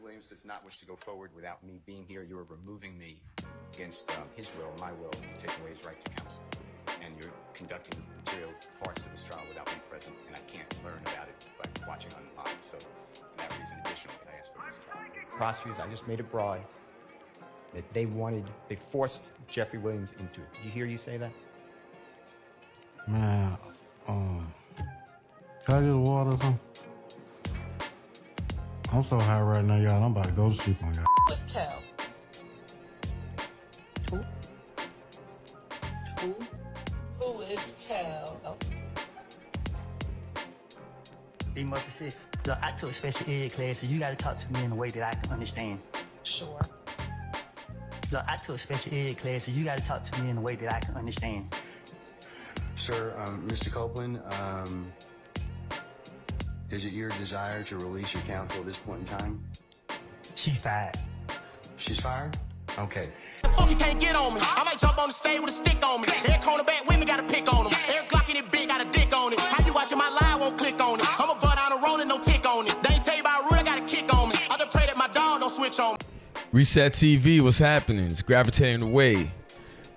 Williams does not wish to go forward without me being here. You are removing me against his will, my will. You're taking away his right to counsel. And you're conducting material parts of this trial without me present, and I can't learn about it by watching online. So for that reason, additionally, I asked for this trial. Prosecutors, I just made it broad that they forced Jeffrey Williams into it. Did you hear you say that? Man, can I get water or something? I'm so high right now, y'all. I'm about to go to sleep on y'all. What's Cal? Who is Cal? Oh. Be more specific. Look, I took special ed classes. You got to talk to me in a way that I can understand. Sure. Look, I took special ed classes. You got to talk to me in a way that I can understand. Sir, Mr. Copeland, is it your desire to release your counsel at this point in time? She fired. She's fired? Okay. The fuck you can't get on me. I might jump on the stage with a stick on me. Every cornerback with me got a pick on him. Every Glock in it big got a dick on it. How you watching my live won't click on it. I'm a butt on a rolling, no tick on it. They ain't tell you about Rude, I got a kick on me. I just pray that my dog don't switch on me. Reset TV, what's happening? It's gravitating away.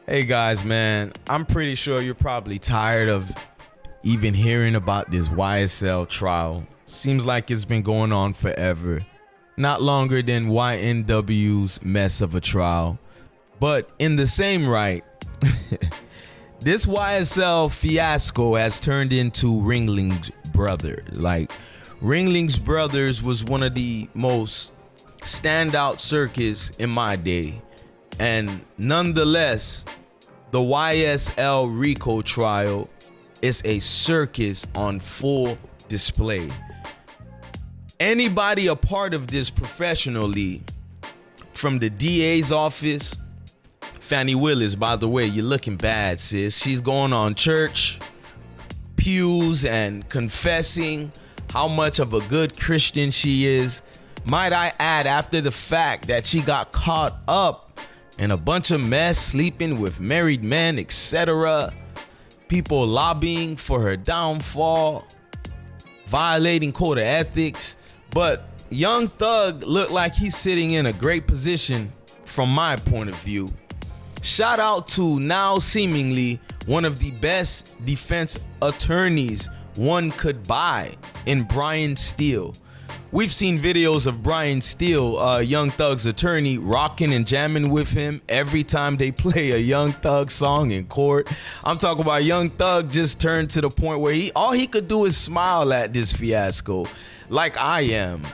Hey guys, man, I'm pretty sure you're probably tired of even hearing about this YSL trial. Seems like it's been going on forever. Not longer than YNW's mess of a trial. But in the same right, this YSL fiasco has turned into Ringling's Brothers. Like, Ringling's Brothers was one of the most standout circus in my day. And nonetheless, the YSL Rico trial is a circus on full display. Anybody a part of this professionally, from the DA's office, Fannie Willis, by the way, you're looking bad, sis. She's going on church pews and confessing how much of a good Christian she is. Might I add, after the fact that she got caught up in a bunch of mess, sleeping with married men, etc. People lobbying for her downfall, violating code of ethics. But Young Thug looked like he's sitting in a great position from my point of view. Shout out to now seemingly one of the best defense attorneys one could buy in Brian Steele. We've seen videos of Brian Steele, Young Thug's attorney, rocking and jamming with him every time they play a Young Thug song in court. I'm talking about Young Thug just turned to the point where all he could do is smile at this fiasco, like I am.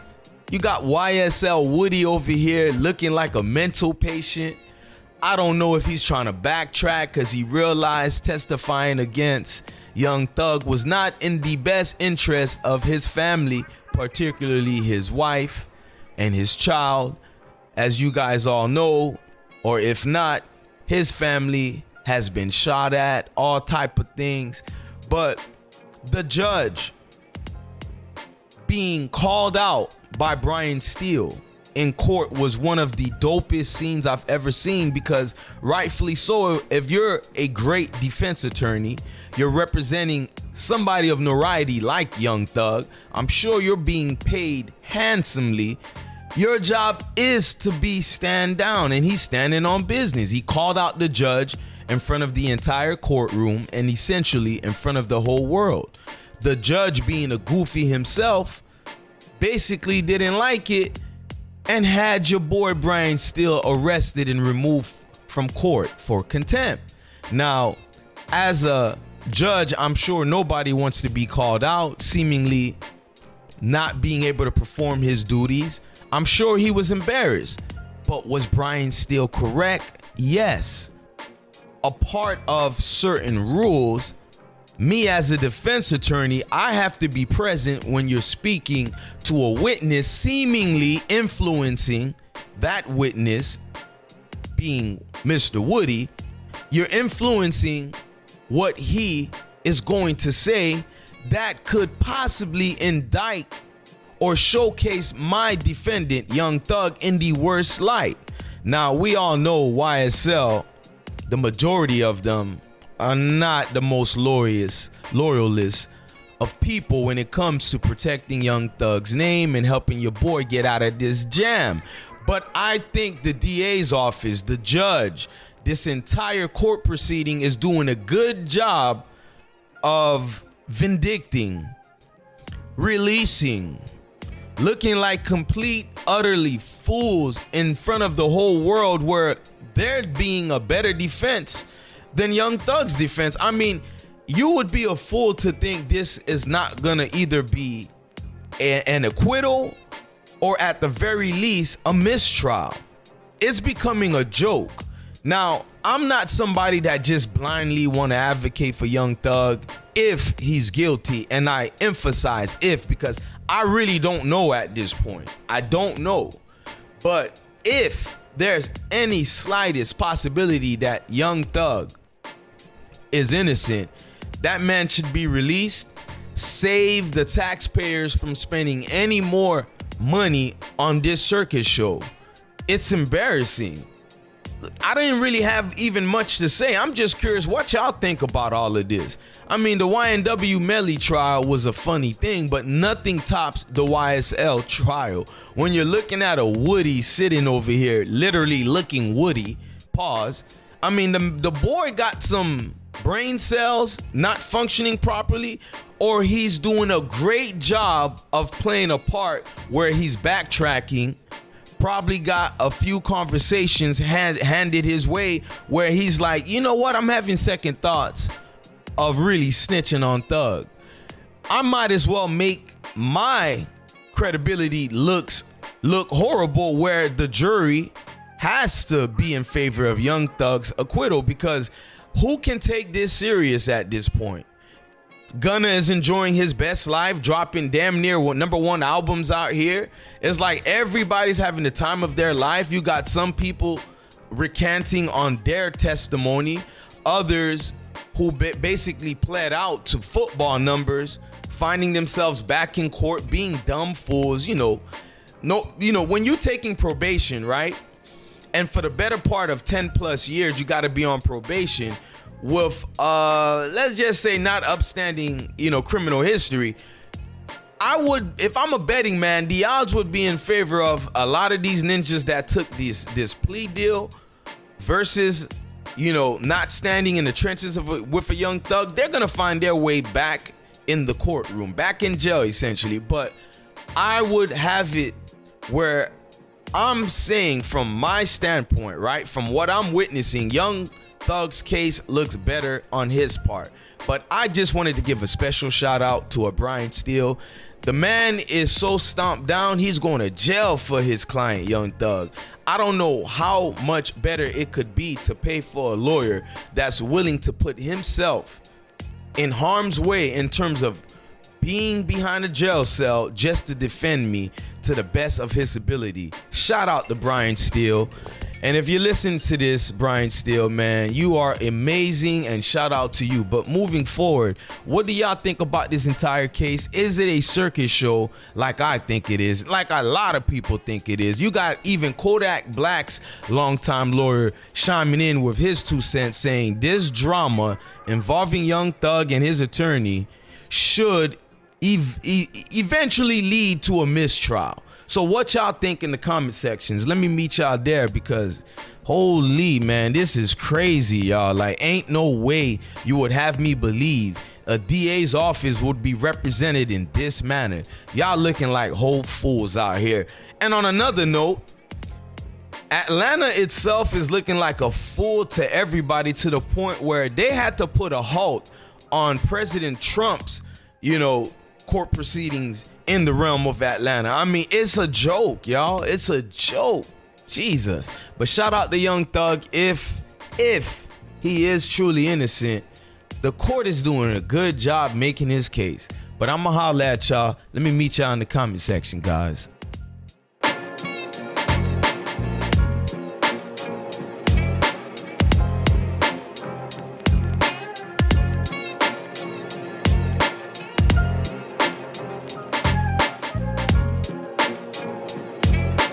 You got YSL Woody over here looking like a mental patient. I don't know if he's trying to backtrack because he realized testifying against Young Thug was not in the best interest of his family, particularly his wife and his child. As you guys all know, or if not, his family has been shot at, all type of things. But the judge being called out by Brian Steele in court was one of the dopest scenes I've ever seen, because rightfully so, if you're a great defense attorney, you're representing somebody of notoriety like Young Thug, I'm sure you're being paid handsomely. Your job is to be stand down, and he's standing on business. He called out the judge in front of the entire courtroom and essentially in front of the whole world. The judge, being a goofy himself, basically didn't like it and had your boy Brian Steele arrested and removed from court for contempt. Now, as a judge, I'm sure nobody wants to be called out, seemingly not being able to perform his duties. I'm sure he was embarrassed. But was Brian Steele correct? Yes. A part of certain rules, me as a defense attorney, I have to be present when you're speaking to a witness, seemingly influencing that witness, being Mr. Woody. You're influencing what he is going to say that could possibly indict or showcase my defendant, Young Thug, in the worst light. Now, we all know YSL, the majority of them are not the most loyalist of people when it comes to protecting Young Thug's name and helping your boy get out of this jam. But I think the DA's office, the judge, this entire court proceeding is doing a good job of vindicting, releasing, looking like complete, utterly fools in front of the whole world, where they're being a better defense than Young Thug's defense. I mean, you would be a fool to think this is not gonna either be an acquittal or at the very least a mistrial. It's becoming a joke. Now, I'm not somebody that just blindly want to advocate for Young Thug if he's guilty, and I emphasize if, because I really don't know at this point. I don't know. But if there's any slightest possibility that Young Thug is innocent, that man should be released. Save the taxpayers from spending any more money on this circus show. It's embarrassing. I didn't really have even much to say. I'm just curious what y'all think about all of this. I mean, the YNW Melly trial was a funny thing, but nothing tops the YSL trial. When you're looking at a Woody sitting over here, literally looking Woody, pause. I mean, the boy got some brain cells not functioning properly, or he's doing a great job of playing a part where he's backtracking. Probably got a few conversations handed his way where he's like, you know what, I'm having second thoughts of really snitching on Thug. I might as well make my credibility look horrible, where the jury has to be in favor of Young Thug's acquittal, because who can take this serious at this point? Gunna is enjoying his best life, dropping damn near #1 albums out here. It's like everybody's having the time of their life. You got some people recanting on their testimony, others who basically pled out to football numbers, finding themselves back in court being dumb fools. When you're taking probation, right? And for the better part of 10 plus years, you got to be on probation with, let's just say, not upstanding, criminal history. I would, if I'm a betting man, the odds would be in favor of a lot of these ninjas that took this plea deal versus, not standing in the trenches with a Young Thug. They're going to find their way back in the courtroom, back in jail, essentially. But I would have it where I'm saying, from my standpoint, right, from what I'm witnessing, Young Thug's case looks better on his part. But I just wanted to give a special shout out to Brian Steele. The man is so stomped down, he's going to jail for his client, Young Thug. I don't know how much better it could be to pay for a lawyer that's willing to put himself in harm's way in terms of being behind a jail cell just to defend me to the best of his ability. Shout out to Brian Steele. And if you listen to this, Brian Steele, man, you are amazing, and shout out to you. But moving forward, what do y'all think about this entire case? Is it a circus show like I think it is, like a lot of people think it is? You got even Kodak Black's longtime lawyer chiming in with his 2 cents, saying this drama involving Young Thug and his attorney should eventually lead to a mistrial. So what y'all think in the comment sections? Let me meet y'all there, because holy man, this is crazy, y'all. Like, ain't no way you would have me believe a DA's office would be represented in this manner. Y'all looking like whole fools out here. And on another note, Atlanta itself is looking like a fool to everybody, to the point where they had to put a halt on President Trump's, court proceedings in the realm of Atlanta. I mean, it's a joke, y'all. It's a joke. Jesus. But shout out to Young Thug. If he is truly innocent, the court is doing a good job making his case. But I'm gonna holler at y'all. Let me meet y'all in the comment section, guys.